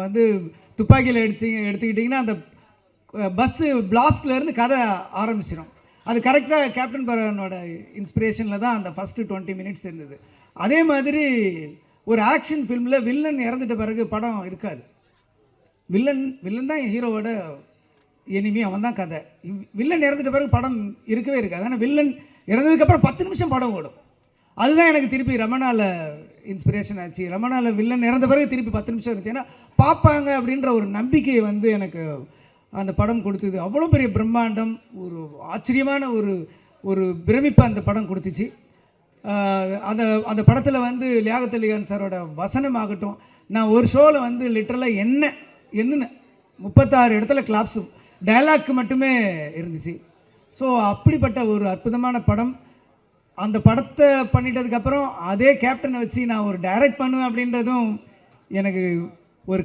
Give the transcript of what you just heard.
வந்து துப்பாக்கியில் எடுத்துக்கிட்டிங்கன்னா அந்த பஸ்ஸு பிளாஸ்ட்லேருந்து கதை ஆரம்பிச்சிடும். அது கரெக்டாக கேப்டன் பரவனோட இன்ஸ்பிரேஷனில் தான் அந்த ஃபஸ்ட்டு 20 மினிட்ஸ் இருந்தது. அதே மாதிரி ஒரு ஆக்ஷன் ஃபில்மில் வில்லன் இறந்துட்ட பிறகு படம் இருக்காது. வில்லன் தான் ஹீரோவோட எனிமி, அவன் தான் கதை. வில்லன் இறந்துட்ட பிறகு படம் இருக்கவே இருக்காது. ஆனால் வில்லன் இறந்ததுக்கப்புறம் 10 நிமிஷம் படம் ஓடும். அதுதான் எனக்கு திருப்பி ரமணாவில் இன்ஸ்பிரேஷன் ஆச்சு. ரமணாவில் வில்லன் இறந்த பிறகு திருப்பி 10 நிமிஷம் இருந்துச்சு. ஏன்னா பார்ப்பாங்க அப்படின்ற ஒரு நம்பிக்கையை வந்து எனக்கு அந்த படம் கொடுத்தது. அவ்வளோ பெரிய பிரம்மாண்டம், ஒரு ஆச்சரியமான ஒரு பிரமிப்பை அந்த படம் கொடுத்துச்சு. அந்த அந்த படத்தில் வந்து லியாகத் அலி கான் சாரோட வசனம் ஆகட்டும், நான் ஒரு ஷோவில் வந்து லிட்டரலாக என்னன்னு 36 இடத்துல கிளாப்ஸு டைலாக்கு மட்டுமே இருந்துச்சு. ஸோ அப்படிப்பட்ட ஒரு அற்புதமான படம். அந்த படத்தை பண்ணிட்டதுக்கப்புறம் அதே கேப்டனை வச்சு நான் ஒரு டைரக்ட் பண்ணுவேன் அப்படின்றதும் எனக்கு ஒரு